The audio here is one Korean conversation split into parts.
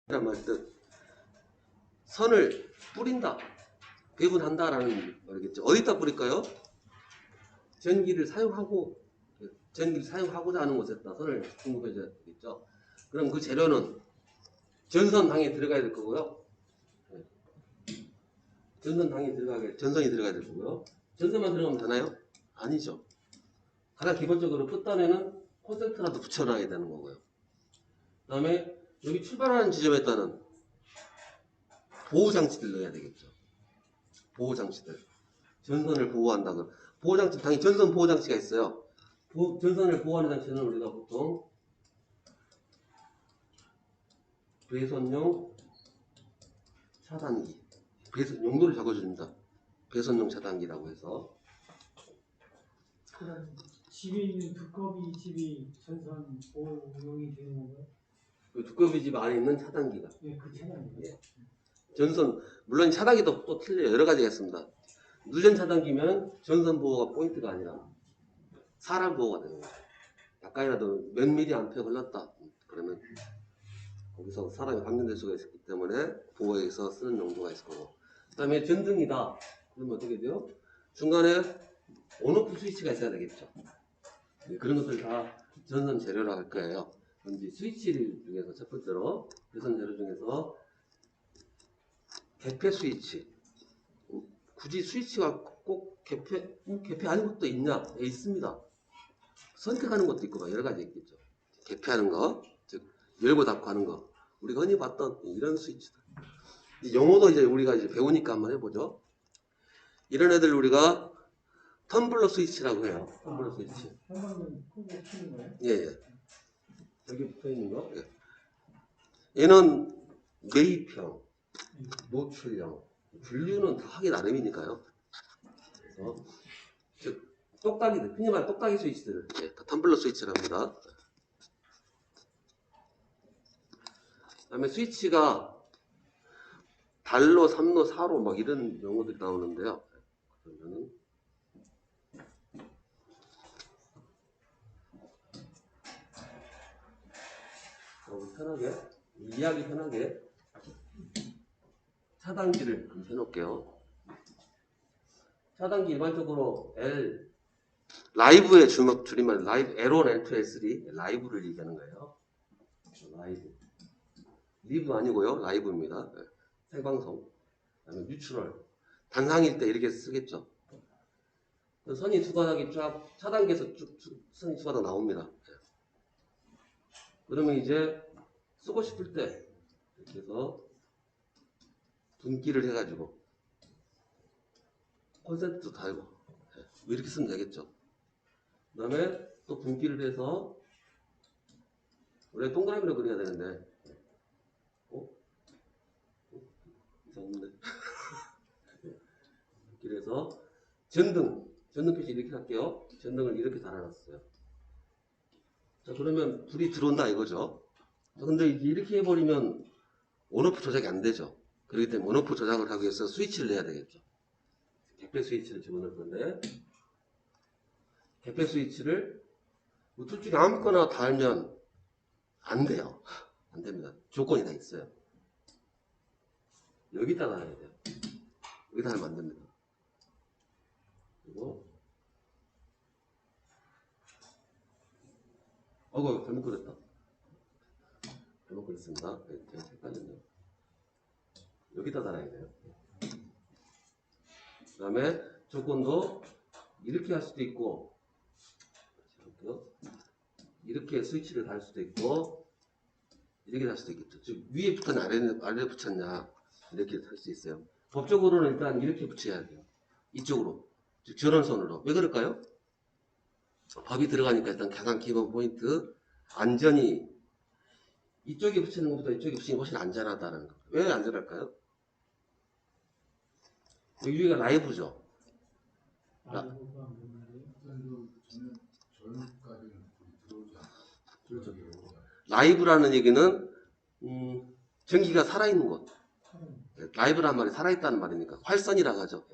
말뜻 선을 뿌린다, 배분한다라는 말이겠죠. 어디다 뿌릴까요? 전기를 사용하고자 하는 곳에다 선을 공급해 줘야 되겠죠. 그럼 그 재료는 전선당에 들어가야 될 거고요. 전선이 들어가야 될 거고요. 전선만 들어가면 되나요? 아니죠. 가장 기본적으로 끝단에는 콘센트라도 붙여놔야 되는 거고요. 그 다음에 여기 출발하는 지점에다는 보호장치들 넣어야 되겠죠. 보호장치들. 전선을 보호한다고. 보호장치, 당연히 전선 보호장치가 있어요. 전선을 보호하는 장치는 우리가 보통 배선용 차단기. 용도를 적어줍니다. 배선용 차단기라고 해서. 집에 있는 두꺼비 집이 전선 보호용이 되는 건가요? 그 두꺼비 집 안에 있는 차단기가. 네, 그 차단기. 예. 전선, 물론 차단기도 또 틀려요. 여러 가지가 있습니다. 누전 차단기면 전선 보호가 포인트가 아니라 사람 보호가 되는 거죠. 약간이라도 몇 미리 암페어 흘렀다. 그러면 거기서 사람이 감염될 수가 있기 때문에 보호에서 쓰는 용도가 있을 거고. 그 다음에 전등이다. 그러면 어떻게 돼요? 중간에 온오프 스위치가 있어야 되겠죠. 네, 그런 것들 다 전선 재료로 할 거예요. 이제 스위치 중에서 첫 번째로 배선 재료 중에서 개폐 스위치. 굳이 스위치가 꼭 개폐 아닌 것도 있냐? 네, 있습니다. 선택하는 것도 있고 여러 가지 있겠죠. 개폐하는 거, 즉 열고 닫고 하는 거. 우리가 흔히 봤던 이런 스위치들. 용어도 이제 우리가 이제 배우니까 한번 해보죠. 이런 애들 우리가 텀블러 스위치라고 해요. 텀블러 스위치. 현관문 끄고 켜는 거예요? 예. 여기 붙어 있는 거. 예. 얘는 매입형, 노출형, 분류는 다 하기 나름이니까요. 그래서 즉 똑딱이들, 흔히 말하는 똑딱이 스위치들을 다 텀블러 스위치랍니다. 그 다음에 스위치가 달로, 3로, 4로 막 이런 용어들이 나오는데요. 그러면은 편하게, 이해하기 편하게 차단기를 해놓을게요. 차단기 일반적으로 라이브의 줄임말 L1, L2, L3 라이브를 얘기하는 거예요. 라이브. 리브 아니고요. 라이브입니다. 생방송. 그다음에 뉴트럴. 단상일 때 이렇게 쓰겠죠. 선이 두 가닥이 쫙 차단기에서 쭉 선이 두 가닥 나옵니다. 그러면 이제 쓰고 싶을 때 이렇게 해서 분기를 해가지고 콘센트도 달고 이렇게 쓰면 되겠죠. 그 다음에 또 분기를 해서 원래 동그라미로 그려야 되는데 이상한데 분기를 해서 전등 표시 이렇게 할게요. 전등을 이렇게 달아놨어요. 자, 그러면 불이 들어온다 이거죠. 근데 이렇게 해버리면 온오프 조작이 안 되죠. 그렇기 때문에 온오프 조작을 하기 위해서 스위치를 내야 되겠죠. 개폐 스위치를 집어넣을 건데 개폐 스위치를 둘 중에 아무거나 달면 안 돼요. 안 됩니다. 조건이 다 있어요. 여기다 달아야 돼요. 여기다 하면 안 됩니다. 그리고 잘못 그렸다. 잘못 그렸습니다. 제가 헷갈렸네요. 여기다 달아야 돼요. 그 다음에 조건도 이렇게 할 수도 있고 이렇게 스위치를 달 수도 있고 이렇게 달 수도 있겠죠. 즉 위에 붙었냐 아래에 붙였냐 이렇게 할 수 있어요. 법적으로는 일단 이렇게 붙여야 돼요. 이쪽으로. 즉 전원선으로. 왜 그럴까요? 법이 들어가니까 일단 가장 기본 포인트 안전이 이쪽에 붙이는 것보다 이쪽에 붙이는 게 훨씬 안전하다는 거. 왜 안전할까요? 여기 위가 라이브죠. 그렇죠. 라이브라는 얘기는 전기가 살아있는 곳. 라이브란 말이 살아있다는 말이니까 활선이라고 하죠.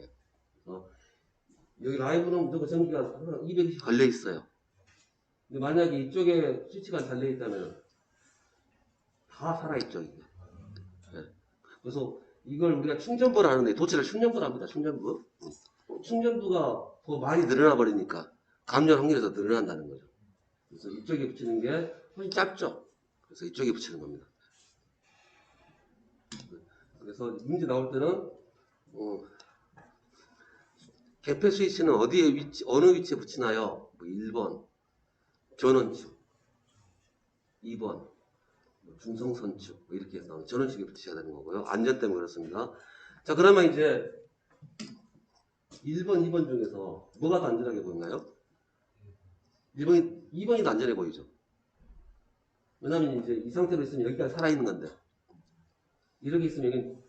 여기 라이브는 무조건 전기가 220 걸려 있어요. 근데 만약에 이쪽에 스위치가 달려 있다면 다 살아있죠. 이게. 그래서 이걸 우리가 충전부를 하는데 도체를 충전부를 합니다. 충전부. 충전부가 더 많이 늘어나 버리니까 감전 확률이 더 늘어난다는 거죠. 그래서 이쪽에 붙이는 게 훨씬 짧죠. 그래서 이쪽에 붙이는 겁니다. 그래서 문제 나올 때는 개폐 스위치는 어디에 어느 위치에 붙이나요? 뭐 1번 전원축, 2번 중성선축 이렇게 해서 전원축에 붙이셔야 되는 거고요. 안전 때문에 그렇습니다. 자, 그러면 이제 1번, 2번 중에서 뭐가 더 안전하게 보이나요? 2번이 더 안전해 보이죠. 왜냐면 이제 이 상태로 있으면 여기까지 살아있는 건데 이렇게 있으면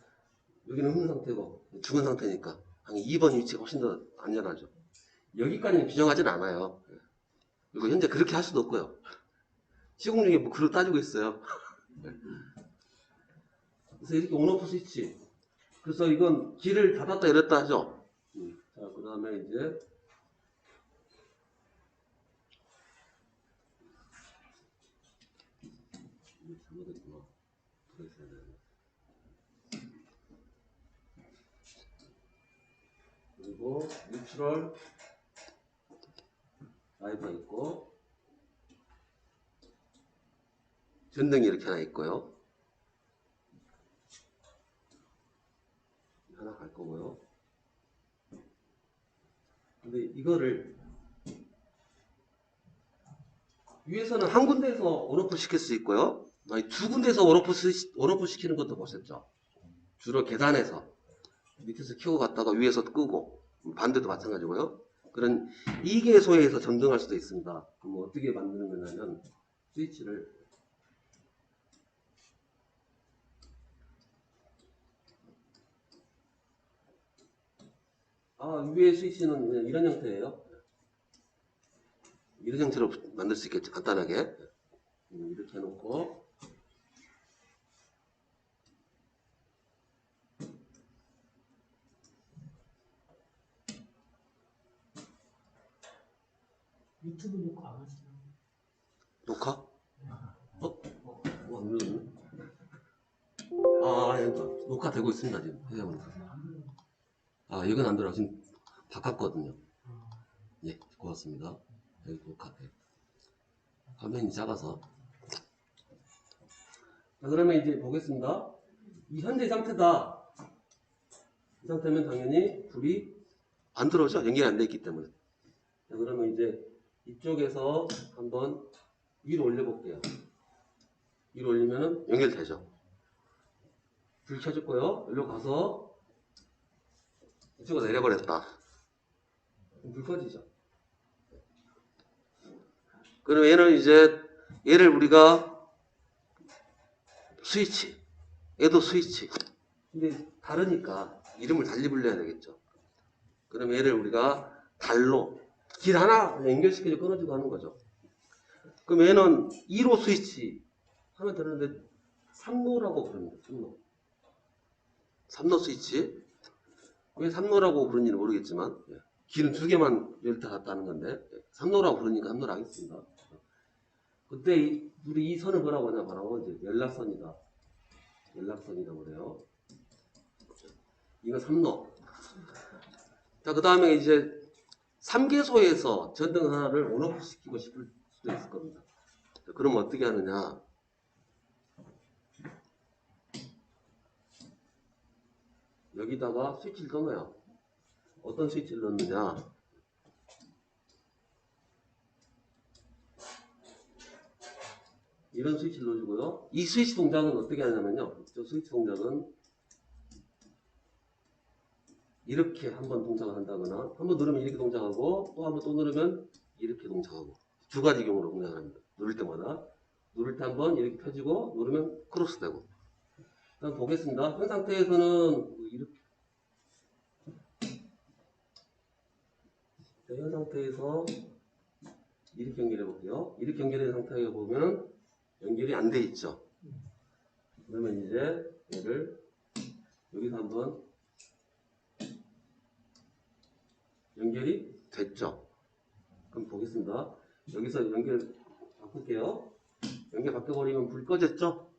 여기는 흠 상태고 죽은 상태니까 2번 위치가 훨씬 더 안전하죠. 여기까지는 규정하진 않아요. 그리고 현재 그렇게 할 수도 없고요. 시공 중에 뭐 그걸 따지고 있어요. 그래서 이렇게 온오프 스위치. 그래서 이건 길을 닫았다 열었다 하죠. 자, 그 다음에 이제 잘못했구나. 그리고 뉴트럴 라이트가 있고 전등이 이렇게 하나 있고요. 하나 갈 거고요. 근데 이거를 위에서는 한 군데에서 온오프 시킬 수 있고요. 아니, 두 군데에서 온오프 시키는 것도 보셨죠. 주로 계단에서 밑에서 켜고 갔다가 위에서 끄고 반대도 마찬가지고요. 그런 2개소에서 전등할 수도 있습니다. 그럼 어떻게 만드는 거냐면 스위치를 위에 스위치는 그냥 이런 형태예요. 이런 형태로 만들 수 있겠죠. 간단하게 이렇게 해놓고 유튜브 녹화 안 하시나요? 녹화? 안 눌렀네. 녹화되고 있습니다. 지금 회장님. 이건 안 들어. 지금 바꿨거든요. 예, 고맙습니다. 여기 녹화돼. 화면이 작아서. 자, 그러면 이제 보겠습니다. 이 현재 상태다. 이 상태면 당연히 불이 안 들어오죠. 연결이 안 돼 있기 때문에. 자, 그러면 이제 이쪽에서 한번 위로 올려볼게요. 위로 올리면은 연결되죠. 불 켜졌고요. 여기로 가서 이쪽으로 내려버렸다. 불 꺼지죠. 그럼 얘를 우리가 스위치, 얘도 스위치. 근데 다르니까 이름을 달리 불러야 되겠죠. 그럼 얘를 우리가 달로 길 하나 연결시켜서 끊어지고 하는 거죠. 그럼 얘는 2로 스위치 하면 되는데 3로라고 부릅니다. 3로 스위치. 왜 3로라고 부르는지는 모르겠지만 길은 두 개만 열다 닫다는 건데 3로라고 부르니까 3로로 하겠습니다. 그때 우리 이 선을 뭐라고 하냐 바로 이제 연락선이다. 연락선이라고 그래요. 이거 3로. 자, 그 다음에 이제 3개소에서 전등 하나를 온오프 시키고 싶을 수도 있을 겁니다. 자, 그럼 어떻게 하느냐. 여기다가 스위치를 넣어요. 어떤 스위치를 넣느냐. 이런 스위치를 넣어주고요. 이 스위치 동작은 어떻게 하냐면요. 저 스위치 동작은 이렇게 한번 동작을 한다거나 한번 누르면 이렇게 동작하고 또 한번 또 누르면 이렇게 동작하고 두 가지 경우로 동작을 합니다. 누를 때마다 누를 때 한번 이렇게 펴지고 누르면 크로스 되고. 일단 보겠습니다. 현 상태에서는 이렇게 현 상태에서 이렇게 연결해 볼게요. 이렇게 연결된 상태에 보면 연결이 안 돼 있죠. 그러면 이제 얘를 여기서 한번 연결이 됐죠. 그럼 보겠습니다. 여기서 연결 바꿀게요. 연결 바꿔버리면 불 꺼졌죠?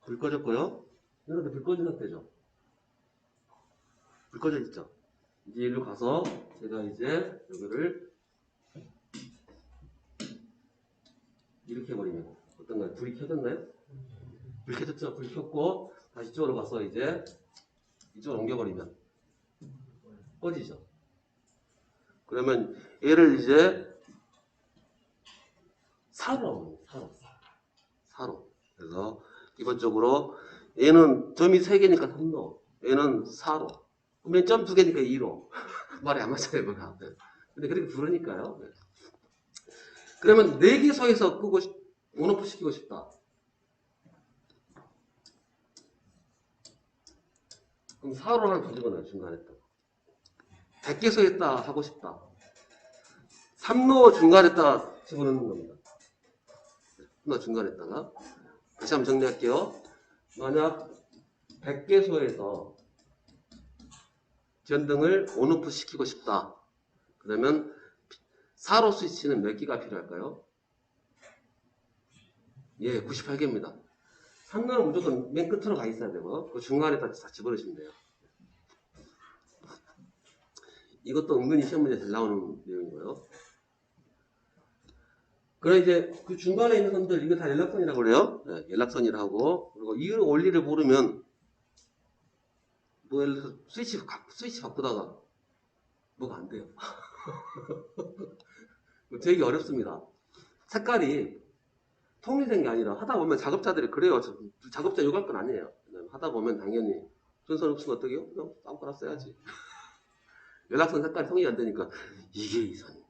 불 꺼졌고요. 이런데 불 꺼진 상태죠. 불 꺼져 있죠. 이제 일로 가서 제가 이제 여기를 이렇게 해버리면 어떤가요? 불이 켜졌나요? 불 켜졌죠? 불 켰고 다시 이쪽으로 가서 이제 이쪽으로 옮겨버리면 꺼지죠. 그러면 얘를 이제 사로라고 합니다. 사로. 그래서 기본적으로 얘는 점이 3개니까 3로, 얘는 4로. 그러면 점 2개니까 2로. 말이 안 맞아요, 뭐가. 근데 그렇게 부르니까요. 그러면 4개소에서 끄고 온오프 시키고 싶다. 그럼 4로 하나 더 집어넣어요, 중간에 또. 100개소 했다 하고 싶다. 3로 중간에다 집어넣는 겁니다. 3로 중간에다가. 다시 한번 정리할게요. 만약 100개소에서 전등을 온오프 시키고 싶다. 그러면 4로 스위치는 몇 개가 필요할까요? 예, 98개입니다. 3로는 무조건 맨 끝으로 가 있어야 되고 그 중간에다 다 집어넣으시면 돼요. 이것도 은근히 시험 문제 잘 나오는 내용이고요. 그럼 이제 그 중간에 있는 선들 이거 다 연락선이라고 그래요. 네, 연락선이라고. 그리고 이 원리를 모르면 뭐 예를 들어서 스위치 바꾸다가 뭐가 안 돼요. 되게 어렵습니다. 색깔이 통일된 게 아니라 하다 보면 작업자들이 그래요. 작업자 욕할 건 아니에요. 하다 보면 당연히 전선 없으면 어떡해요? 그냥 아무거나 써야지. 연락선 색깔이 통일이 안 되니까 이게 이 선인지.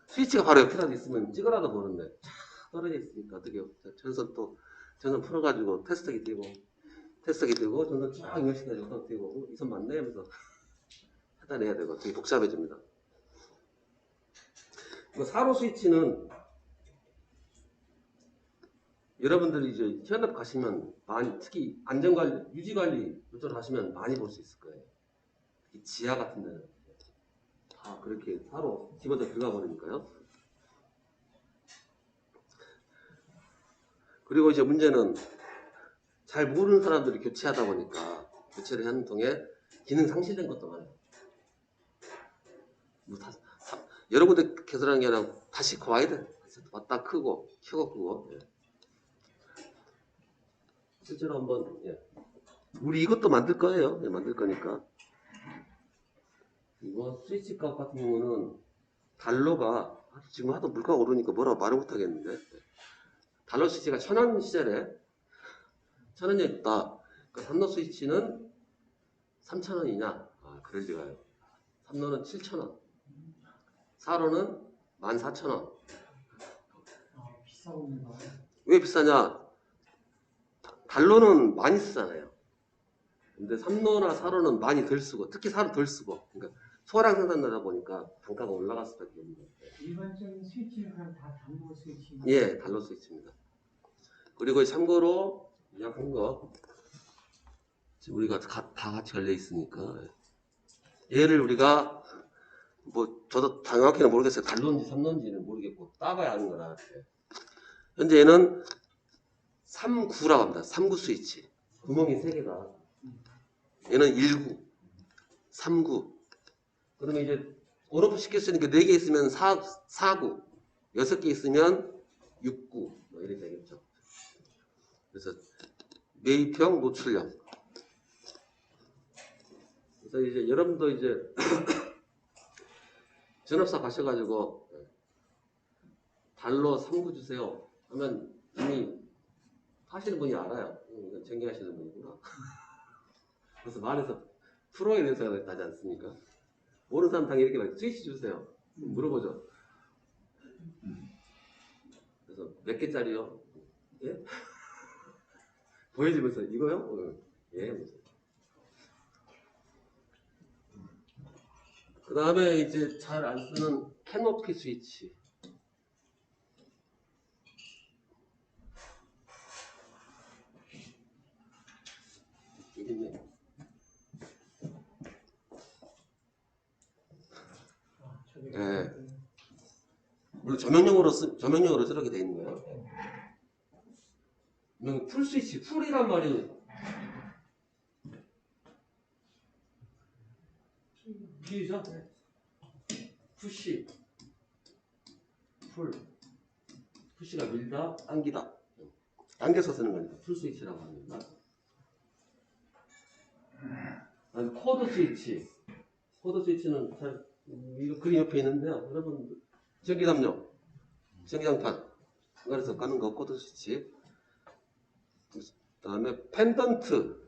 스위치가 바로 옆에라도 있으면 찍으라도 보는데 쫙 떨어져 있으니까 어떡해요? 전선 풀어가지고 테스트기 띄고 전선 쫙 연결시켜가지고 띄고 이 선 맞네 하면서 하단해야 되고 되게 복잡해집니다. 4로 스위치는 여러분들이 이제 현업 가시면 많이, 특히 안전관리, 유지관리 이쪽으로 가시면 많이 볼 수 있을 거예요. 특히 지하 같은 데는 다 그렇게 4로 집어서 들어가 버리니까요. 그리고 이제 문제는 잘 모르는 사람들이 교체하다 보니까 교체를 하는 통에 기능 상실된 것도 많아요. 여러 군데 개설하는 게 아니라 다시 와야 돼. 왔다 크고 켜고 끄고. 예. 실제로 한번 우리 이것도 만들 거예요. 만들 거니까. 이거 스위치 값 같은 경우는 달러가 지금 하도 물가가 오르니까 뭐라고 말을 못 하겠는데 달러 스위치가 1000원 시절에 1000원이었다. 그 3로 스위치는 3000원이냐? 아, 그럴 리가요. 3로는 7000원. 4로는 14,000원. 비싸군요. 왜 비싸냐? 달러는 많이 쓰잖아요. 근데 3로나 4로는 많이 덜 쓰고, 특히 4로 덜 쓰고, 그러니까 소량 생산하다 보니까 단가가 올라갈 수밖에 없는 거예요. 일반적인 스위치는 그냥 다 단로 스위치. 예, 달러 스위치입니다. 그리고 참고로 약한 거 지금 우리가 다 같이 걸려 있으니까 얘를 우리가 뭐 저도 정확히는 모르겠어요. 달러인지 3로인지는 모르겠고 따봐야 하는 거라. 현재 얘는 39라고 합니다. 39 스위치. 구멍이 3개다. 얘는 19, 39. 그러면 이제 온오프 시킬 수 있는 게 4개 있으면 49, 6개 있으면 69, 뭐 이렇게 되겠죠. 그래서 매입형, 노출형. 그래서 이제 여러분도 이제 전업사 가셔가지고 달러 39 주세요 하면 이미 하시는 분이 알아요. 이건 전개하시는 분이구나. 그래서 말해서 프로에 대해서 하지 않습니까? 모르는 사람 당연히 이렇게 말해요. 스위치 주세요. 물어보죠. 그래서 몇 개짜리요? 예? 보여주면서 이거요? 예. 그 다음에 이제 잘 안 쓰는 캐노피 스위치. 이게 예. 물론 조명용으로 저렇게 돼 있는 거예요. 풀 스위치, 풀이란 말이 길이죠? 푸시, 풀. 푸시가 밀다, 당기다. 당겨서 쓰는 거니까 풀 스위치라고 합니다. 코드 스위치. 코드 스위치는 잘, 이 그림 옆에 있는데요. 여러분, 전기담요, 전기장판. 그래서 까는 거 코드 스위치. 그 다음에 펜던트.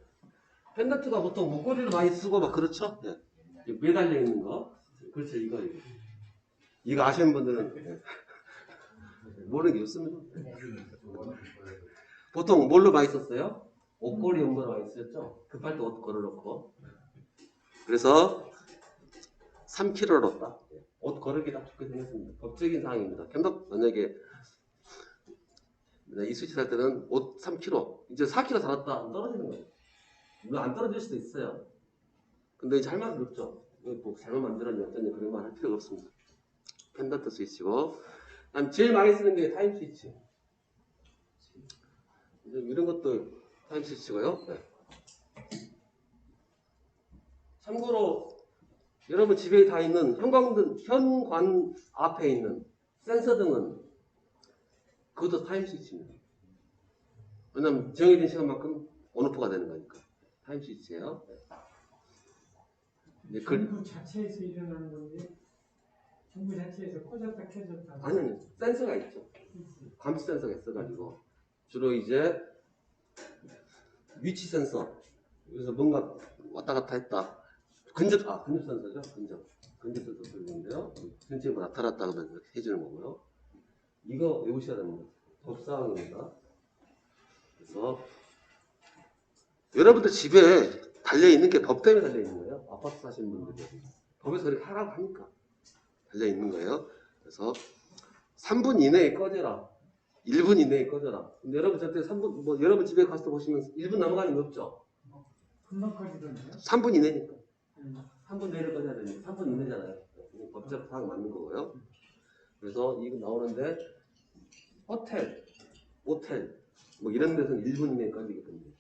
펜던트가 보통 목걸이를 많이 쓰고 막 그렇죠? 예. 매달려 있는 거. 그렇죠, 이거. 이거 아시는 분들은 예. 모르는 게 없습니다. 보통 뭘로 많이 썼어요? 옷걸이 용도로 많이 쓰였죠? 급할 때 옷 걸어놓고. 그래서 3kg를 얻다. 옷 거르기 딱 좋게 생겼습니다. 법적인 사항입니다. 만약에 이 스위치 살 때는 옷 3kg, 이제 4kg 달았다. 떨어지는 거예요. 물론 안 떨어질 수도 있어요. 근데 이제 할 말은 없죠. 뭐 잘못 만들었니 어쩌니 그런 말 할 필요가 없습니다. 펜던트 스위치고, 그다음 제일 많이 쓰는 게 타임 스위치. 이런 것도 타임 스위치고요. 네. 참고로 여러분 집에 다 있는 현관 앞에 있는 센서 등은 그것도 타임 스위치입니다. 왜냐면 정해진 시간만큼 온오프가 되는 거니까. 타임 스위치예요. 네. 전구 자체에서 일어나는 건데 전구 자체에서 꽂았다 켜졌다. 아니요, 센서가 있죠. 감시 센서가 있어가지고 주로 이제 위치 센서. 그래서 뭔가 왔다 갔다 했다. 근접 센서죠. 근접 센서 쓰는데요. 근처에 뭐 나타났다 그러면 이렇게 해주는 거고요. 이거 외우셔야 됩니다. 법사항입니다. 그래서 여러분들 집에 달려 있는 게 법 때문에 달려 있는 거예요. 아파트 사시는 분들이 법에서 그렇게 하라고 하니까 달려 있는 거예요. 그래서 3분 이내에 꺼져라. 1분 이내에 꺼져라. 근데 여러분 저한테 3분, 뭐 여러분 집에 가서 보시면 1분 넘어가는 게 없죠. 금방 꺼지던데요? 3분 이내니까. 3분 내를 꺼져야 되니까 3분 이내잖아요. 법적 사항 맞는 거고요. 그래서 이거 나오는데 호텔, 모텔 뭐 이런 데서는 1분 이내에 꺼지게 됩니다.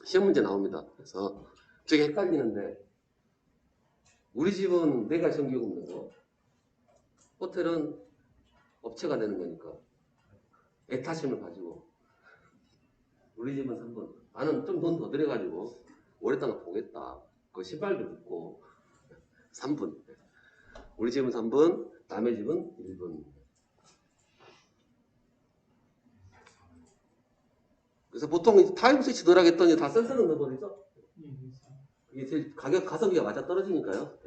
시험 문제 나옵니다. 그래서 되게 헷갈리는데 우리 집은 내가 전기요금 내고 호텔은 업체가 내는 거니까 애타심을 가지고 우리 집은 3분, 나는 좀 돈 더 들여가지고 오랫동안 보겠다. 그 신발도 붙고 3분. 우리 집은 3분, 남의 집은 1분. 그래서 보통 타임 스위치 넣으라고 했더니 다 센서는 넣어버리죠. 이게 제일 가성비가 맞아 떨어지니까요.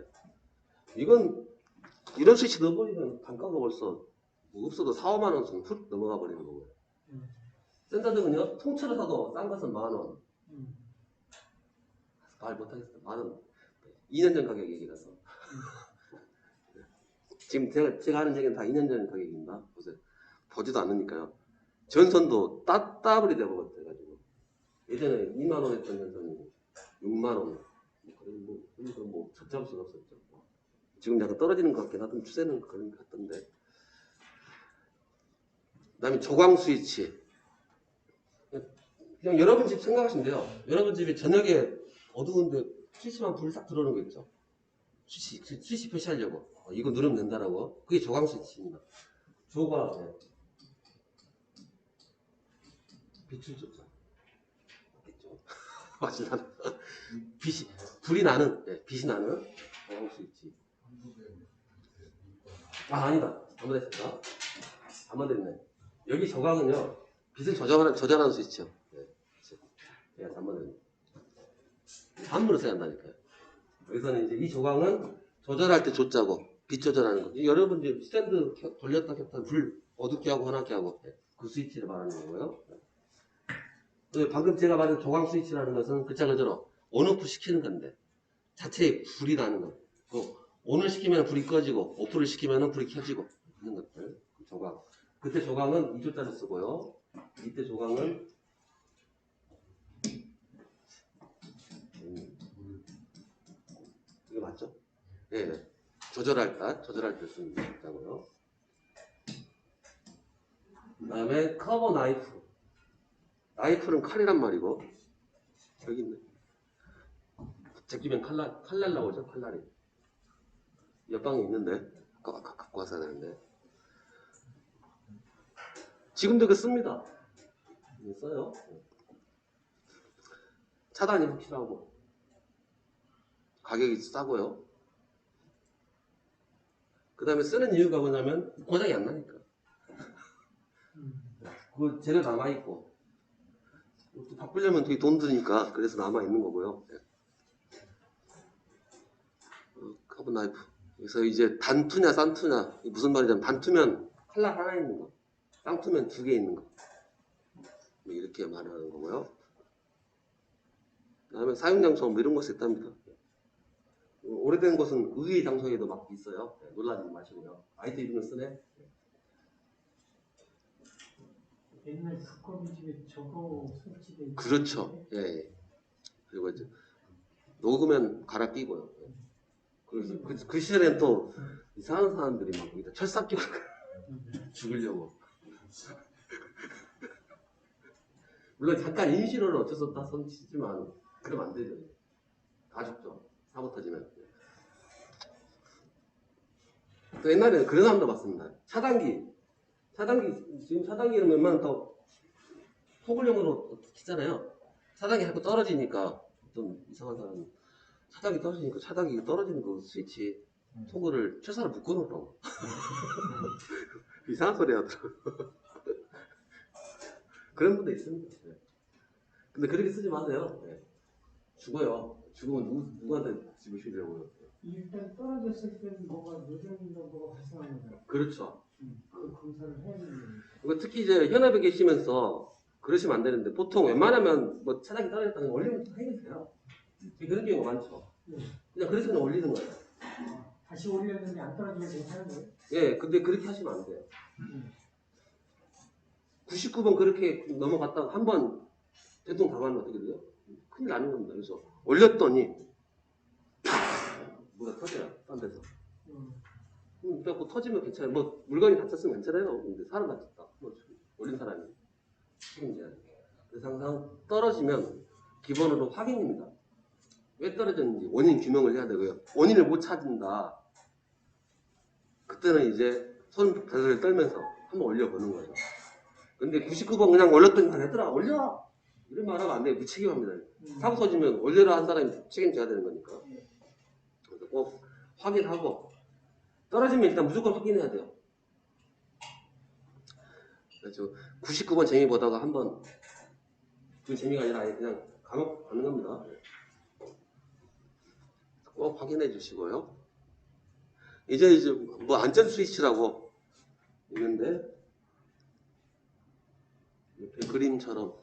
이건 이런 스위치 넣어버리면 단가가 벌써 뭐 없어도 4, 5만 원 훅 넘어가 버리는 거고요. 센서등은요, 통째로 사도 싼 것은 10,000원. 말 못하겠어요. 10,000원. 2년 전 가격 얘기라서. 지금 제가 하는 얘기는 다 2년 전 가격입니다. 보세요. 보지도 않으니까요. 전선도 따블이 돼가지고 예전에 2만 원 했던 전선이 6만 원. 뭐 잡잡을 수가 없었죠. 지금 약간 떨어지는 것 같긴 하던 추세는 그런 것 같던데. 그다음에 조광 스위치. 그냥 여러분 집 생각하시면 돼요. 여러분 집이 저녁에 어두운데 스위치만 불이 싹 들어오는 거 있죠. 스위치 표시하려고. 이거 누르면 된다라고. 그게 조광 스위치입니다. 조가 네. 빛을 줬죠. 맞겠죠. 맞지 나는. 불이 나는, 네, 빛이 나는 조광 스위치. 아니다. 잘못했습니다. 잘못했네. 여기 조광은요, 빛을 조절하는 스위치요. 네, 잘못했네. 반으로 써야 한다니까요. 여기서는 이제 이 조광은 조절할 때 조자고 빛 조절하는 거. 여러분 이제 스탠드 돌렸다 켰다 불 어둡게 하고 환하게 하고 그 스위치를 말하는 거고요. 방금 제가 말한 조광 스위치라는 것은 글자 그대로 온오프 시키는 건데 자체에 불이 나는 거. 온을 시키면 불이 꺼지고 오프를 시키면 불이 켜지고 있는 것들. 조광. 그때 조광은 2조자를 쓰고요. 이때 조광은 이거 맞죠? 네. 조절할 때 쓰는 거고요. 그 다음에 커버 나이프. 나이프는 칼이란 말이고 여기 있네. 제끼면 칼날 나오죠. 칼날이. 옆방에 있는데 갖고 왔어야 되는데 지금도 그 씁니다. 써요. 차단이 확실하고 가격이 싸고요. 그 다음에 쓰는 이유가 뭐냐면 고장이 안 나니까. 그 재료 남아있고 또 바꾸려면 되게 돈 드니까 그래서 남아있는 거고요. 카본 나이프. 그래서 이제 단투냐 쌍투냐 무슨 말이냐면 단투면 칼날 하나 있는 거, 쌍투면 2개 있는 거 이렇게 말하는 거고요. 그 다음에 사용장소 뭐 이런 것이 있답니다. 오래된 것은 의의 장소에도 막 있어요. 놀라지 마시고요. 아이디 이름을 쓰네. 옛날 두꺼비 집에 저거 설치돼 있는 그렇죠. 예. 그리고 이제 녹으면 갈아 끼고요. 그래서 그 시절엔 또 이상한 사람들이 막 여기다 철사 끼고 죽으려고. 물론 잠깐 임시로는 어쩔 수 없다 손치지만 그러면 안 되죠. 다 죽죠. 사고 터지면. 또 옛날에는 그런 사람도 봤습니다. 차단기 지금 차단기는 웬만하면 더 소굴용으로 키잖아요. 차단기 자꾸 떨어지니까 좀 이상한 사람 차단기 떨어지니까 차단기 떨어지는 그 스위치 토글을 최소한 묶어놓으라고. 이상한 소리 하더라고요. 그런 분도 있습니다. 네. 근데 그렇게 쓰지 마세요. 네. 죽어요. 죽으면 누구한테 집으시려고요. 일단 떨어졌을 때는 뭐가 노점인가 뭐가 발생하는 거예요. 그렇죠. 그 검사를 해야 되는 거예요. 그리고 특히 이제 현업에 계시면서 그러시면 안 되는데 보통 웬만하면 뭐 차단기 떨어졌다는 거 올리면 해주세요. 그런 경우가 많죠. 그냥 그래서 그냥 올리는 거예요. 다시 올렸는데 안 떨어지면 괜찮은 거예요? 예, 근데 그렇게 하시면 안 돼요. 99번 그렇게 넘어갔다가 한 번 대통 당하면 어떻게 돼요? 큰일 나는 겁니다. 그래서 올렸더니 뭐가 터져요. 딴 데서. 그래갖고 터지면 괜찮아요. 뭐 물건이 다쳤으면 괜찮아요. 근데 사람 다쳤다. 뭐 올린 사람이 책임져야 돼요. 그래서 항상 떨어지면 기본으로 확인입니다. 왜 떨어졌는지 원인 규명을 해야 되고요. 원인을 못 찾는다. 그때는 이제 손 발을 떨면서 한번 올려보는 거예요. 근데 99번 그냥 올렸더니 다 됐더라. 올려! 이런 말 하면 안 돼요. 무책임합니다. 사고 터지면 올려라 한 사람이 책임져야 되는 거니까. 그래서 꼭 확인하고 떨어지면 일단 무조건 확인해야 돼요. 그래서 99번 재미 보다가 한번 그 재미가 아니라 아예 그냥 감옥 가는 겁니다. 꼭 확인해 주시고요. 이제 뭐 안전 스위치라고 있는데 이렇게 그림처럼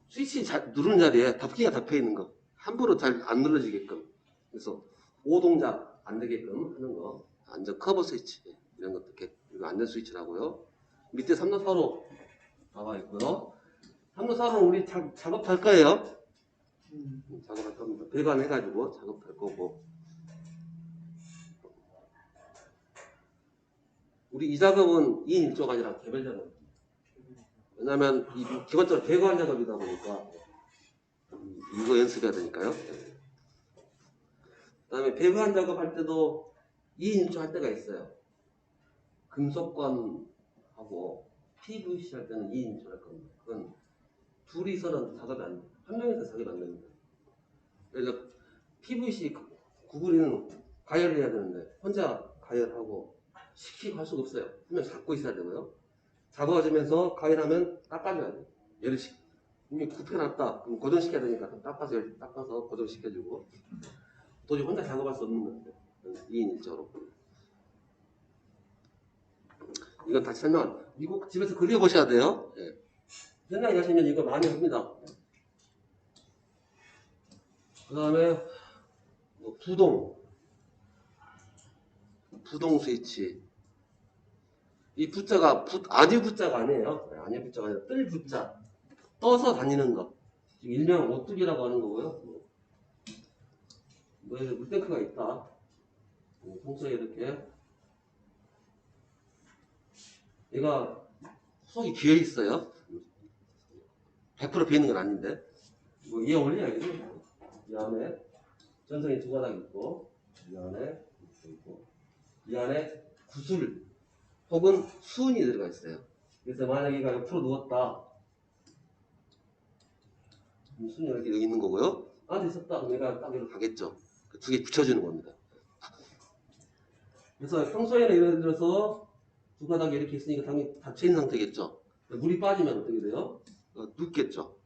스위치 누르는 자리에 덮기가 덮여 있는 거 함부로 잘 안 눌러지게끔 그래서 오동작 안 되게끔 하는 거 안전 커버 스위치 이런 것도 이거 안전 스위치라고요. 밑에 3도 4로 나와 있고요. 3도 4로 우리 작업할 거예요. 작업할 겁니다. 배관해가지고 작업할 거고 우리 이 작업은 2인 1조가 아니라 개별 작업. 왜냐면 기본적으로 배관 작업이다 보니까 이거 연습해야 되니까요. 그 다음에 배관 작업할 때도 2인 1조 할 때가 있어요. 금속관하고 PVC 할 때는 2인 1조 할 겁니다. 그건 둘이서는 작업이 안 돼요. 한 명이서 작업이 안 됩니다. 그래서 PVC 구부리는 가열해야 되는데 혼자 가열하고 시키고 할 수가 없어요. 한 명 잡고 있어야 되고요. 잡아주면서 가열하면 닦아줘야 돼요. 얘를 이미 굽혀놨다. 그럼 고정시켜야 되니까 닦아서 고정시켜주고 도저히 혼자 작업할 수 없는 건데 2인 1조로 이건 다시 설명 이거 집에서 그려보셔야 돼요. 예. 현장에 가시면 이거 많이 합니다. 그 다음에 뭐 부동 스위치 이 부자가 아니 부자가 아니에요. 아니 부자가 아니라 뜰 부자 떠서 다니는 거 지금 일명 오뚜기라고 하는 거고요. 뭐 물탱크가 있다. 평소에 이렇게 얘가 속이 비어 있어요. 100% 비어 있는 건 아닌데 뭐 얘 올려야겠죠. 이 안에 전선이 두 가닥 있고 이 안에 있고, 이 안에 구슬 혹은 수은이 들어가 있어요. 그래서 만약에 얘가 옆으로 누웠다. 수은이 이렇게 여기 있는 거고요. 안에 있었다. 그럼 얘가 딱 이렇게 가겠죠. 그 두 개 붙여주는 겁니다. 그래서 평소에는 예를 들어서 두 가닥이 이렇게 있으니까 당연히 닫혀있는 상태겠죠. 물이 빠지면 어떻게 돼요? 눕겠죠.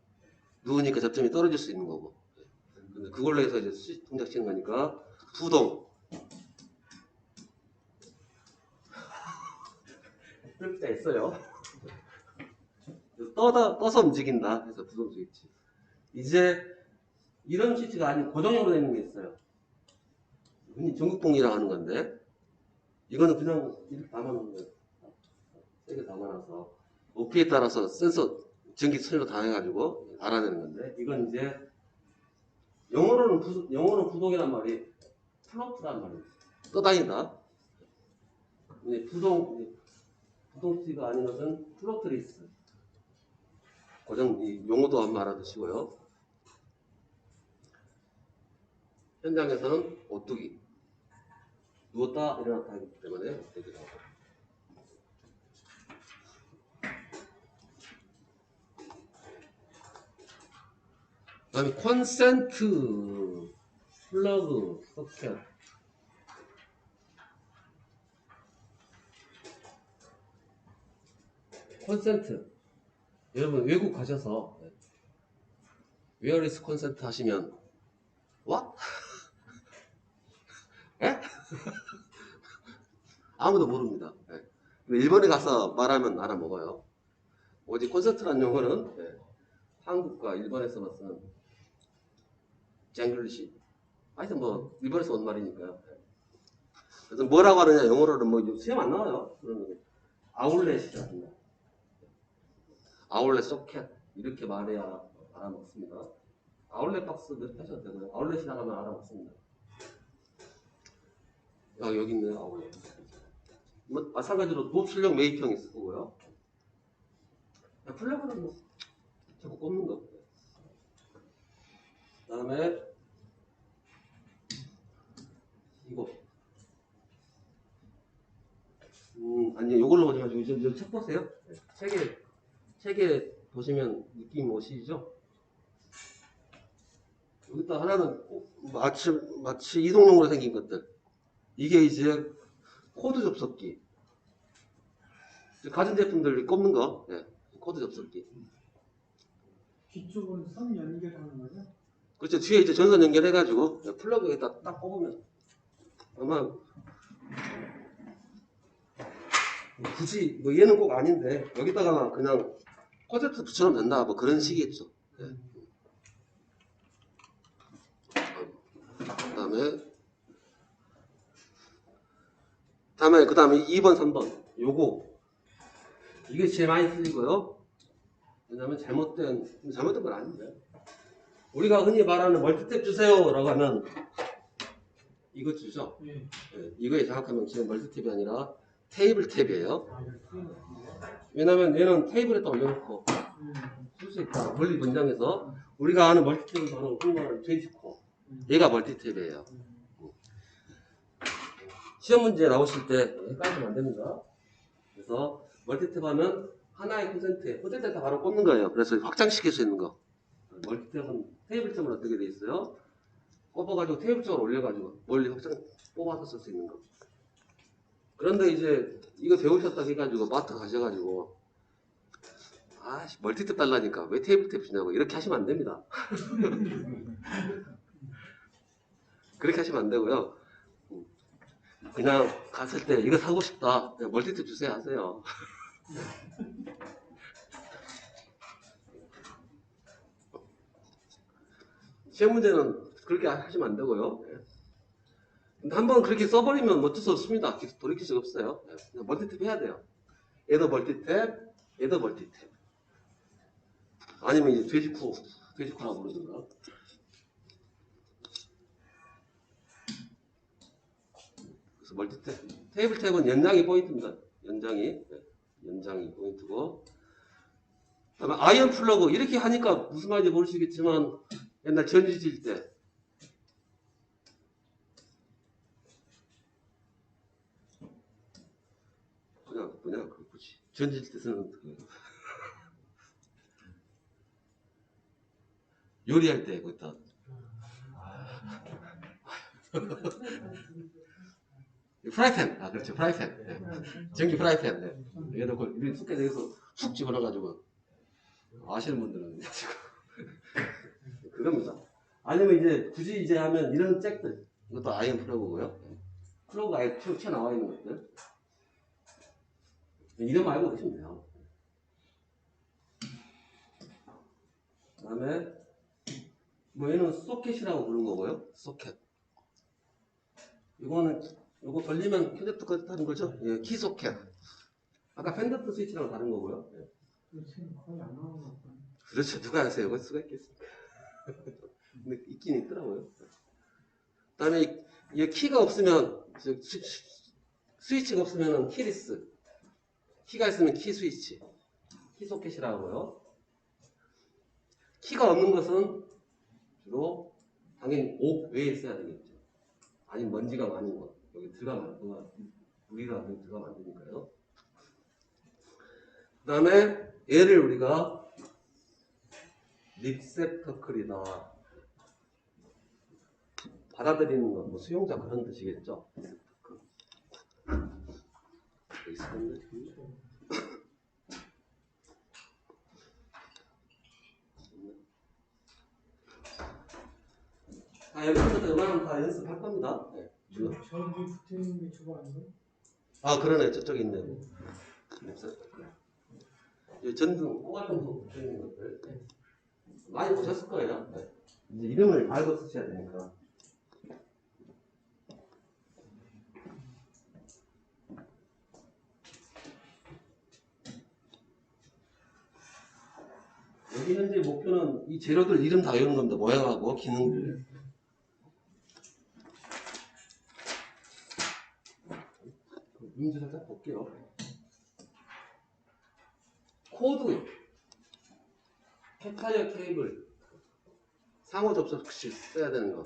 누우니까 접점이 떨어질 수 있는 거고. 근데 그걸로 해서 이제 동작 치는 거니까 부동. 그렇게 돼 있어요. 떠서 움직인다. 그래서 부동 스위치. 이제 이런 스위치가 아닌 고정형으로 되는 게 있어요. 흔히 전극봉이라고 하는 건데, 이거는 그냥 이렇게 담아놓는 거예요. 세게 담아놔서 높이에 따라서 센서 전기 선로 다 해가지고 알아내는 건데, 이건 이제 영어로는 부동이란 말이 플로트란 말이에요. 떠다닌다. 근데 부동치가 아닌 것은 플로트리스. 고정 이 용어도 한번 알아두시고요. 현장에서는 오뚜기. 누웠다 일어났다 하기 때문에 오뚜기라고. 그 다음에 콘센트, 플러그, 소켓. 콘센트. 여러분 외국 가셔서 Where is consent 하시면 What? 에? 아무도 모릅니다. 예. 근데 일본에 가서 말하면 알아먹어요. 오직 콘센트라는 용어는 한국과 일본에서만 쓰는 쟁글리시. 하여튼 뭐 일본에서 온 말이니까요. 그래서 뭐라고 하느냐 영어로는 뭐 시험 안 나와요. 아울렛이라든가 아울렛 소켓 이렇게 말해야 알아먹습니다. 아울렛 박스 이렇게 하셔도 되고요. 아울렛이 나가면 알아먹습니다. 여기 있네요. 아울렛. 뭐 마찬가지로 노출력 매입형이 쓰고요. 플러그는 뭐 자꾸 꼽는 거. 그 다음에 이거. 아니 요걸로 보지 마시고 저 책 보세요. 책에 보시면 느낌 오시죠? 여기다 하나는 마치 이동용으로 생긴 것들. 이게 이제 코드 접속기. 가전제품들 꼽는 거. 네, 코드 접속기. 뒤쪽은 선 연결하는 거죠? 그렇죠. 뒤에 이제 전선 연결해가지고 플러그에다 딱 꼽으면 아마 굳이 뭐 얘는 꼭 아닌데 여기다가 그냥 콘센트 붙여놓으면 된다. 뭐 그런 식이겠죠. 네. 그 다음에 2번, 3번. 요거. 이게 제일 많이 틀리고요. 왜냐면 잘못된 건 아닌데. 우리가 흔히 말하는 멀티탭 주세요. 라고 하면 이거 주죠. 네. 네, 이거의 정확한 명칭은 멀티탭이 아니라 테이블 탭이에요. 아, 이렇게. 왜냐면 얘는 테이블에다 올려놓고 쓸 수 있다. 원리 분장해서 우리가 아는 멀티탭은 바로 흔히말하는 베이직코. 얘가 멀티탭이에요. 시험 문제 나오실 때 헷갈리면 안 됩니다. 그래서 멀티탭 하면 하나의 콘센트에다 바로 꽂는 거예요. 그래서 확장시킬 수 있는 거. 멀티탭은 테이블점을 어떻게 돼 있어요? 꼽아가지고 테이블점을 올려가지고 멀리 확장 뽑아서 쓸 수 있는 거. 그런데 이제 이거 배우셨다 해가지고 마트 가셔가지고 멀티탭 달라니까 왜 테이블탭 주냐고 이렇게 하시면 안 됩니다. 그렇게 하시면 안 되고요. 그냥 갔을 때 이거 사고 싶다. 그냥 멀티탭 주세요 하세요. 시험 문제는 그렇게 하시면 안 되고요. 근데 한번 그렇게 써버리면 어쩔 수 없습니다. 돌이킬 수가 없어요. 그냥 멀티탭 해야 돼요. 얘도 멀티탭, 얘도 멀티탭. 아니면 이제 돼지쿠라고 그러든가. 그래서 멀티탭, 테이블 탭은 연장이 포인트입니다. 연장이 포인트고. 그다음에 아이언 플러그 이렇게 하니까 무슨 말인지 모르시겠지만 옛날 전지질 때 그냥 그 굳이 전질 때 쓰는 그 요리할 때 거기다 프라이팬. 아 그렇죠, 프라이팬. 네. 전기 프라이팬. 네. 얘도 그 쑥에 대해서 쑥 집어넣어가지고 아시는 분들은 그겁니다. 아니면 이제 굳이 이제 하면 이런 잭들, 이것도 아이언 플러그고요. 플러그 아예 튀어나와 있는 것들 이름 알고 계시면 돼요. 그 다음에 뭐 얘는 소켓이라고 부르는 거고요. 소켓. 요거 돌리면 켜졌다 껐다 하는 거죠. 예, 키 소켓. 아까 펜더트 스위치랑 다른 거고요. 예. 지금 거의 안 나오는 것 같아요. 그렇죠. 누가 아세요? 이거 수가 있겠습니까? 근데 있긴 있더라고요. 그 다음에 이 키가 없으면 스위치가 없으면 키리스. 키가 있으면 키 스위치. 키 소켓이라고 하고요. 키가 없는 것은 주로 당연히 옥 외에 써야 되겠죠. 아니면 먼지가 많은 곳. 여기 들어가면 우리가 들어가면 안 되니까요. 그 다음에 얘를 우리가 리셉터클이다. 받아들이는 것, 뭐 수용자 그런 뜻이겠죠. 여기서도 웬만하면 다 연습할 겁니다. 네. 저기 붙어있는 게 저거 아닌가요? 아, 그러네. 저쪽에 있네. 전등, 꼬같은 붙어있는 것들. 네. 많이 보셨을 거예요. 네. 이제 이름을 알고 쓰셔야 되니까. 여기 현재 목표는 이 재료들 이름 다 외우는 겁니다. 모양하고 기능들. 문제 살짝 볼게요. 코드, 캡타이어 케이블, 상호 접속 시 써야 되는 거.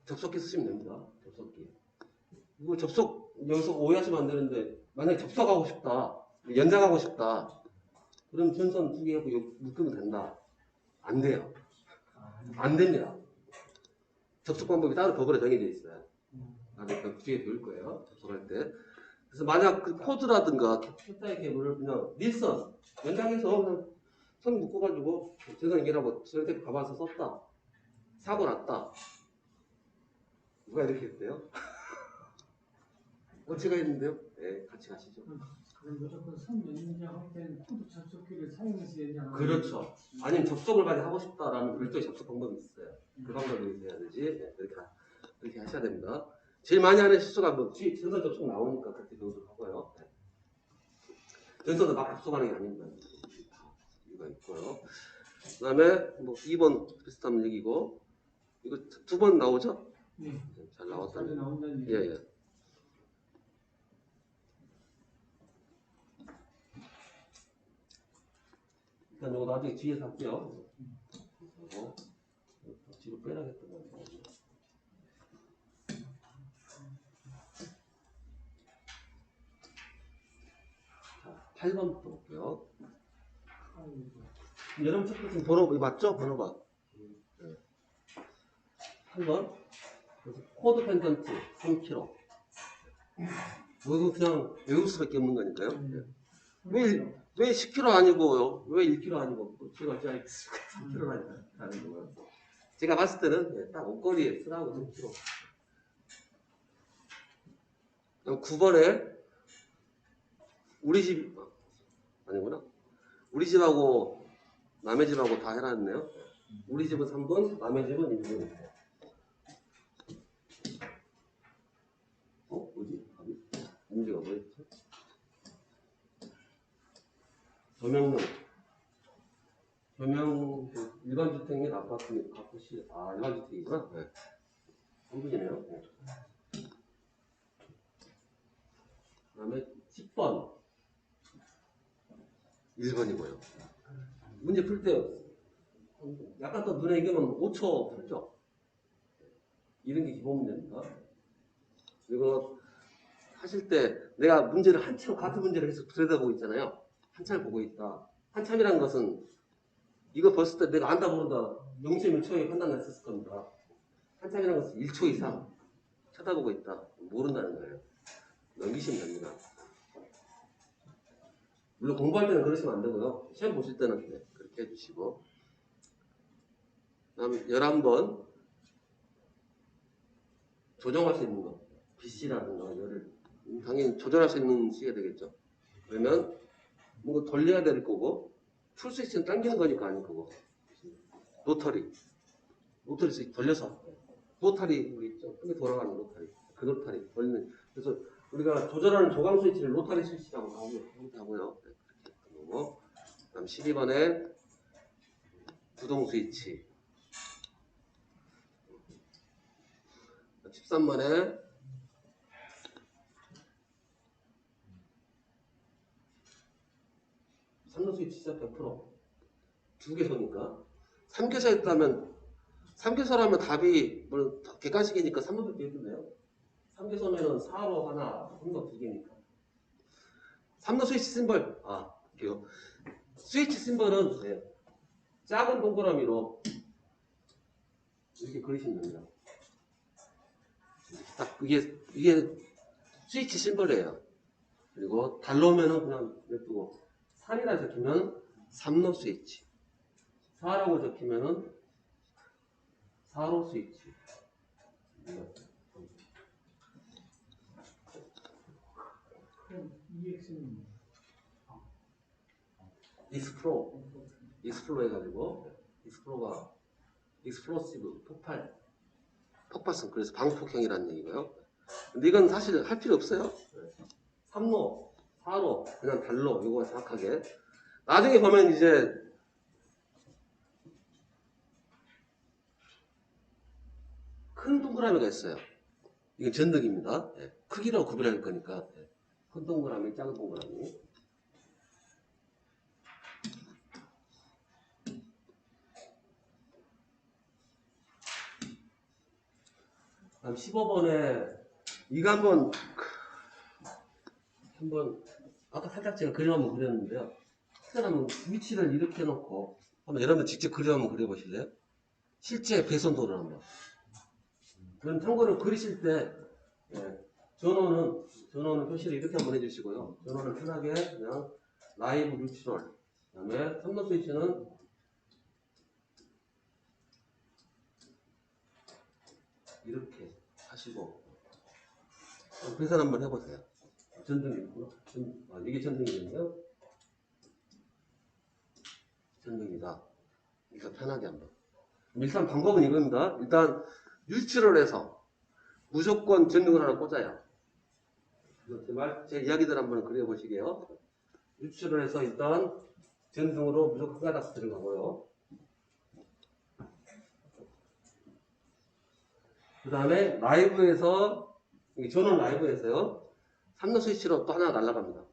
접속기 쓰시면 됩니다. 접속기. 이거 여기서 오해하시면 안 되는데, 만약에 접속하고 싶다, 연장하고 싶다, 그럼 전선 두 개 하고 묶으면 된다. 안 돼요. 안 됩니다. 접속 방법이 따로 법으로 정해져 있어요. 나중에 뒤에 배울 거예요. 접속할 때. 그래서 만약 그 코드라든가 캡타이 케이블을 그냥 닐선 연장해서 그냥 선 묶어가지고 전선 연결하고 셀렉트 가봐서 썼다. 사고 났다. 누가 이렇게 했대요? 제가 했는데요. 네, 같이 가시죠. 그럼 무조건 선 연장할 때는 코드 접속기를 사용해서 연장하는 그렇죠. 아니면 접속을 많이 하고 싶다라는 별도의 접속 방법이 있어요. 그 방법이 있어야 되지. 네, 이렇게 하셔야 됩니다. 제일 많이 하는 실수가 뭐 전선 접속 나오니까 그렇게 배우도록 하고요. 네. 전선을 막 접속하는 게 아닙니다. 이유가 있고요. 그 다음에 뭐 2번 비슷한 얘기고 이거 2번 나오죠? 네. 잘 나왔다는 자주 나온다는 얘기. 예. 일단 이거 나중에 뒤에서 할게요. 그리고 뒤로 빼라겠던 거. 8번부터 볼게요. 여러분 책 같은 번호 맞죠? 번호가. 네. 8번. 코드 펜던트 3kg. 이거 그냥 외울 수밖에 없는 거니까요. 왜 10kg 아니고요? 왜 1kg 아니고? 제가 어찌 알겠습니까? 3kg 하는 거고요. 제가 봤을 때는 딱 옷걸이에 쓰라고 3kg. 9번에 우리 집 아니구나. 우리 집하고 남의 집하고 다 해놨네요. 우리 집은 3번, 남의 집은 1번. 뭐지? 문제가 뭐였지? 조명용. 일반 주택 및 아파트 및 가구실. 아, 일반 주택이구나. 네. 3분이네요. 네. 그 다음에 10번. 1번이고요. 문제 풀 때 약간 더 눈에 익으면 5초 풀죠. 이런 게 기본 문제입니다. 그리고 하실 때 내가 문제를 한참 같은 문제를 계속 들여다보고 있잖아요. 한참을 보고 있다. 한참이라는 것은 이거 봤을 때 내가 안다 모른다 0.1초에 판단했을 겁니다. 한참이라는 것은 1초 이상 쳐다보고 있다. 모른다는 거예요. 넘기시면 됩니다. 물론 공부할 때는 그러시면 안 되고요. 시험 보실 때는 네, 그렇게 해주시고. 다음 11번 조정할 수 있는 거. BC라든가 열을 당연히 조절할 수 있는 시가 되겠죠. 그러면 뭔가 돌려야 될 거고 풀 스위치는 당기는 거니까 아닐 거고 로터리 스위치 돌려서 로터리 우리 있죠. 크게 돌아가는 로터리 그 로터리 돌리는 그래서 우리가 조절하는 조강 스위치를 로터리 스위치라고 하고요. 네, 그렇게 하고 그다음 12번에 구동 스위치 13번에 삼로 스위치죠. 100% 두 개소니까 3개소 했다면 3개소라면 답이 물론 객관식이니까 3로도 되겠네요. 3개소면은 4로 하나 3로 두 개니까 3로 스위치 심벌 볼게요. 스위치 심벌은 네, 작은 동그라미로 이렇게 그리시면 됩니다. 딱 이게 스위치 심벌이에요. 그리고 달러면은 그냥 냅두고 3이라 적히면 3로 스위치 4라고 적히면은 4로 스위치 그럼 EX는 익스플로 해가지고 익스플로시브 폭발성 그래서 방폭형이라는 얘기고요. 근데 이건 사실 할 필요 없어요. 3로 4로 그냥 달로 이거 정확하게 나중에 보면 이제 큰 동그라미가 있어요. 이건 전등입니다. 예, 크기로 구별할 거니까 예, 큰 동그라미 작은 동그라미 다음 15번에 이거 한번 아까 살짝 제가 그림 한번 그렸는데요. 특별하면 위치를 이렇게 놓고 한번 여러분 직접 그림 한번 그려보실래요? 실제 배선도를 한번. 그럼 참고로 그리실 때 예, 전원은 표시를 이렇게 한번 해주시고요. 전원을 편하게 그냥 라이브 뉴트럴 그다음에 삼로 스위치는 이렇게 하시고 계산 한번 해보세요. 전등이고요. 이게 전등이거든요. 전등이다. 그러니까 편하게 한번. 일단 방법은 이겁니다. 일단 유출을 해서 무조건 전등을 하나 꽂아요. 제 이야기들 한번 그려보시게요. 유출을 해서 일단 전등으로 무조건 가닥 들어가고요. 그 다음에 라이브에서 전원 라이브에서요. 3로 스위치로 또 하나 날아갑니다.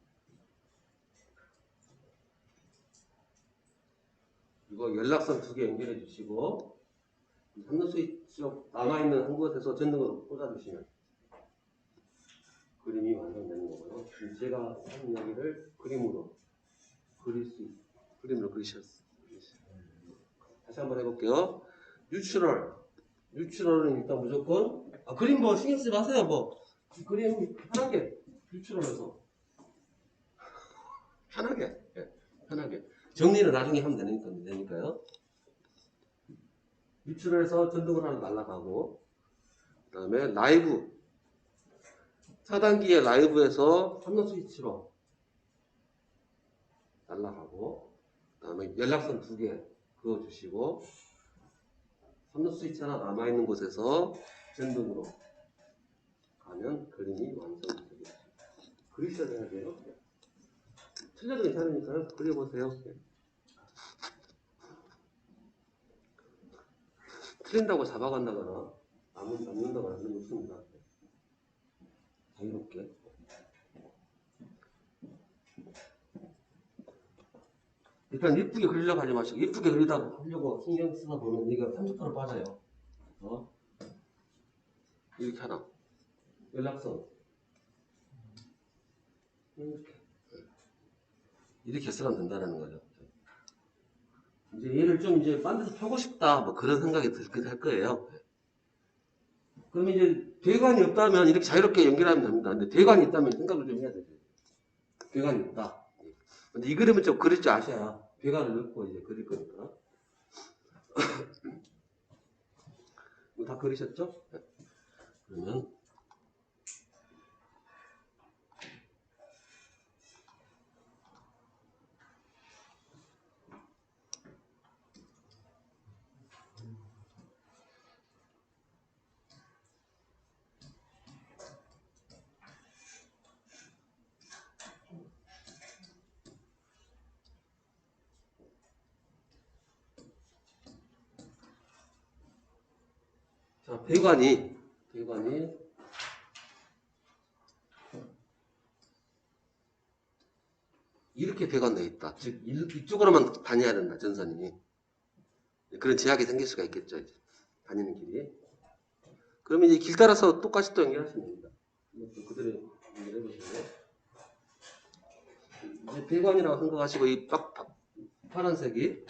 이거 연락선 두 개 연결해 주시고 3로 스위치로 남아있는 한 곳에서 전등으로 꽂아주시면 그림이 완성되는 거고요. 제가 한 이야기를 그림으로 그리셨어요. 다시 한번 해볼게요. 유출을은 일단 무조건 그림 뭐 신경 쓰지 마세요. 뭐 그림 편하게 유출을해서 편하게 정리를 나중에 하면 되니까요. 유출을 해서 전등을 하나 날아가고 그 다음에 라이브 차단기의 라이브에서 3로 스위치로 날아가고 그 다음에 연락선 두 개 그어주시고 3로 스위치 하나 남아있는 곳에서 전등으로 가면 그림이 완성되겠습니다. 그리셔야 되는 돼요. 틀려도 괜찮으니까요. 그려보세요. 틀린다고 잡아간다거나 남는다거나 그런 거 없습니다. 자유롭게. 일단 이쁘게 그리려고 하지 마시고 이쁘게 그리다 하려고 신경 쓰다 보면 이게 30% 빠져요. 이렇게 하나 연락선 이렇게 쓰면 된다는 거죠. 이제 얘를 좀 이제 반드시 펴고 싶다, 뭐 그런 생각이 들긴 할 거예요. 그럼 이제 배관이 없다면 이렇게 자유롭게 연결하면 됩니다. 근데 배관이 있다면 생각을 좀 해야 되죠. 배관이 있다. 근데 이 그림은 좀 그릴 줄 아셔야 배관을 넣고 이제 그릴 거니까. 이거 다 그리셨죠? 네. 그러면 자, 배관이 이렇게 배관되어 있다. 즉 이쪽으로만 다녀야 된다. 전선이. 그런 제약이 생길 수가 있겠죠. 이제. 다니는 길이. 그러면 이제 길 따라서 똑같이 또 연결하시면 됩니다. 이것도 그대로 연결해 보시면 이제 배관이라고 생각하시고 이 파란색이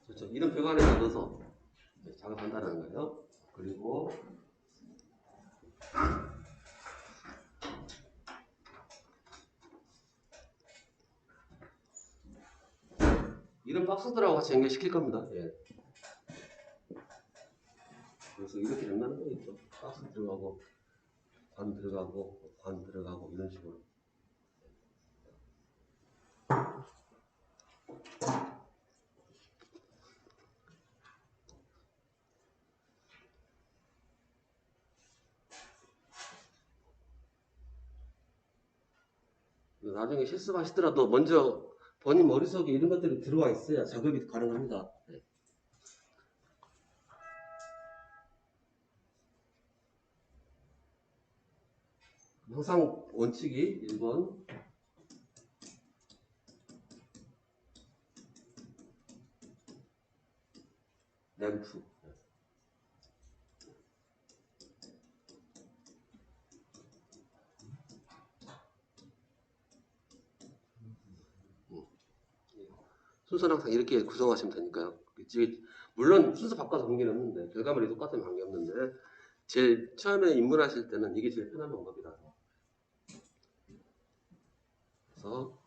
그렇죠. 이런 배관에다 넣어서 작업한다는 거예요. 그리고 이런 박스들하고 같이 연결시킬 겁니다. 예. 그래서 이렇게 된다는 거겠죠. 박스 들어가고 관 들어가고 관 들어가고 이런 식으로. 나중에 실습하시더라도 먼저 본인 머릿속에 이런 것들이 들어와 있어야 작업이 가능합니다. 네. 항상 원칙이 1번 램프 순서는 항상 이렇게 구성하시면 되니까요. 물론 순서 바꿔서 관계는 없는데 결과물이 똑같으면 관계없는데 제일 처음에 입문하실 때는 이게 제일 편한 방법이다. 그래서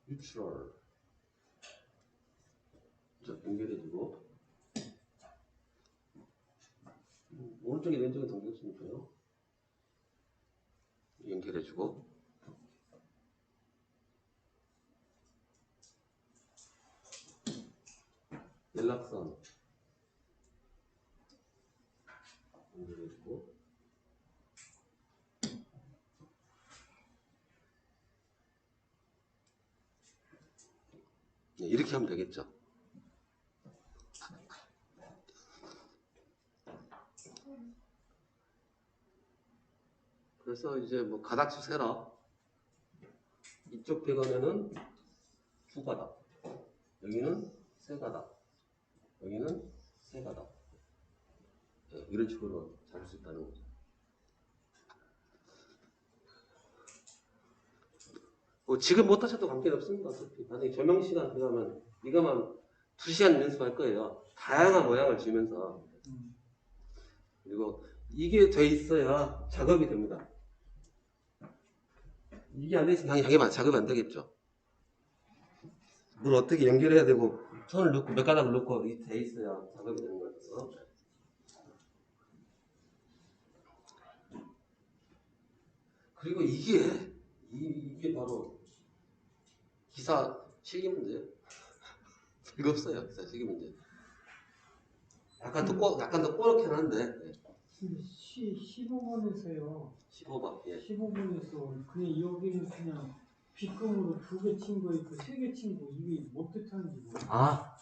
뉴트럴 연결해주고 오른쪽에 왼쪽에 당겼으니까요. 연결해주고 연락선 연결해주고 네, 이렇게 하면 되겠죠. 그래서 이제 뭐 가닥수 세라. 이쪽 배관에는 2가닥, 여기는 3가닥, 여기는 3가닥. 네, 이런 식으로 잡을 수 있다는 거죠. 지금 못하셔도 관계는 없습니다. 어차피 나중에 조명 시간 들어가면 이거만 2시간 연습할 거예요. 다양한 모양을 지으면서. 그리고 이게 돼 있어야 작업이 됩니다. 이게 안 돼 있으면 당연히 작업이 안 되겠죠. 물 어떻게 연결해야 되고 선을 넣고 몇 가닥을 넣고 이게 돼 있어야 작업이 되는 거죠. 그리고 이게 바로 기사 실기 문제. 이거 없어요. 기사 실기 문제. 약간 더 꼬렇긴 한데. 근데 15번에서요. 15번. 예. 15번에서 그냥 여기는 그냥 빗금으로 2개 친 거 있고 3개 친 거 이게 뭐 뜻하는지 모르겠어요. 아.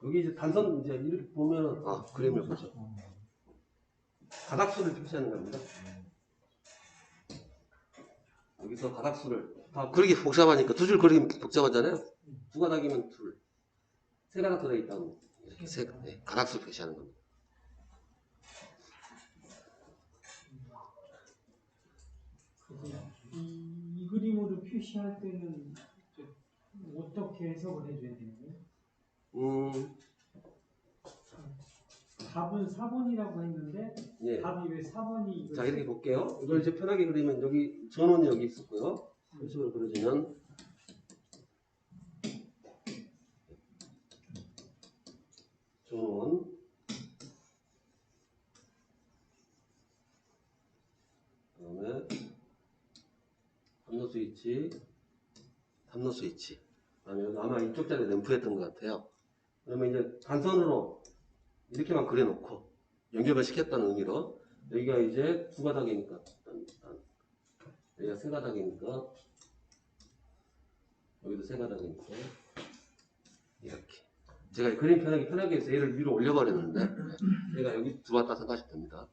여기 이제 단선 이제 이렇게 보면 그림을 보죠. 가닥수를 표시하는 겁니다. 여기서 가닥수를 그리기 복잡하니까 2줄 그리기 복잡하잖아요. 2가닥이면 2, 3가닥 들어있다고. 예. 네, 가닥수 표시하는 겁니다. 이 그림으로 표시할 때는 어떻게 해석을 해줘야 되는 거예요? 답은 4번이라고 했는데 예. 답이 왜 4번이 자, 이렇게 볼게요. 이걸 이제 편하게 그리면 여기 전원이 여기 있었고요. 이런 식으로 그려주면 전원 그다음에 담로 스위치, 담로 스위치. 그다음에 여기 아마 이쪽 자리에 램프였던 것 같아요. 그러면 이제 단선으로 이렇게만 그려놓고 연결을 시켰다는 의미로 여기가 이제 두 가닥이니까 여기가 세 가닥이니까 여기도 세 가닥이니까 이렇게 제가 그림 편하게 해서 얘를 위로 올려버렸는데 얘가 여기 들어왔다 생각하시면 됩니다.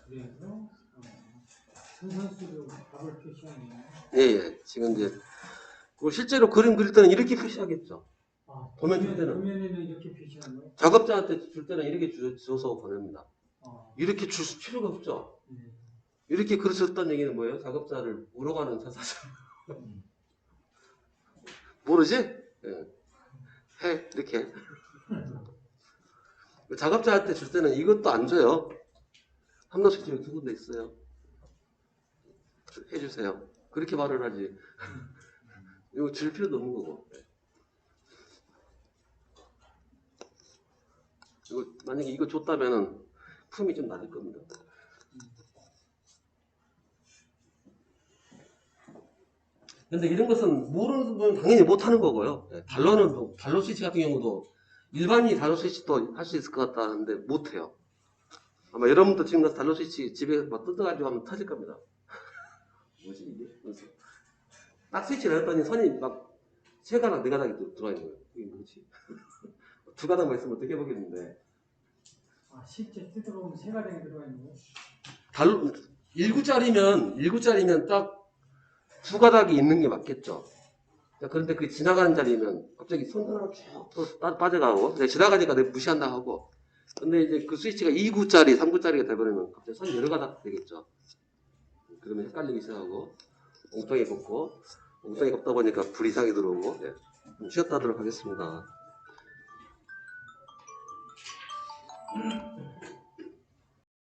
그래서 선산수로 답을 표시하네요. 예. 지금 이제 실제로 그림 그릴 때는 이렇게 표시하겠죠. 도면 줄 때는. 도면에는 이렇게 표시하는 거예요? 작업자한테 줄 때는 이렇게 줘서 보냅니다. 아, 이렇게 줄 필요가 없죠. 네. 이렇게 그러셨다는 얘기는 뭐예요? 작업자를 우러가는 사사죠. 모르지? 예. 해 이렇게. 작업자한테 줄 때는 이것도 안 줘요. 함노수 집에 두 군데 있어요. 해주세요. 그렇게 말을 하지. 이거 줄 필요도 없는 거고. 이거 만약에 이거 줬다면은 품이 좀 낮을 겁니다. 근데 이런 것은 모르는 분은 당연히 못하는 거고요. 달러 스위치 같은 경우도 일반인이 달러 스위치도 할 수 있을 것 같다는데 못해요. 아마 여러분도 지금 가서 달러 스위치 집에 막 뜯어가지고 하면 터질 겁니다. 뭐지 이게? 그래서 딱 스위치를 했더니 선이 막 세 가닥, 네 가닥이 들어와 있는 거예요. 이게 뭐지? 두 가닥만 있으면 어떻게 해보겠는데. 아, 실제 뜯어보면 세 가닥이 들어가 있는 거예요? 1구짜리면 딱 두 가닥이 있는 게 맞겠죠. 자, 그런데 그 지나가는 자리면 갑자기 손 하나 쭉또 빠져가고, 내가 지나가니까 내가 무시한다 하고, 근데 이제 그 스위치가 2구짜리, 3구짜리가 돼버리면 갑자기 손 여러 가닥 되겠죠. 그러면 헷갈리기 시작하고, 엉덩이 걷고, 엉덩이 걷다 보니까 불 이상이 들어오고, 네. 쉬었다 하도록 하겠습니다.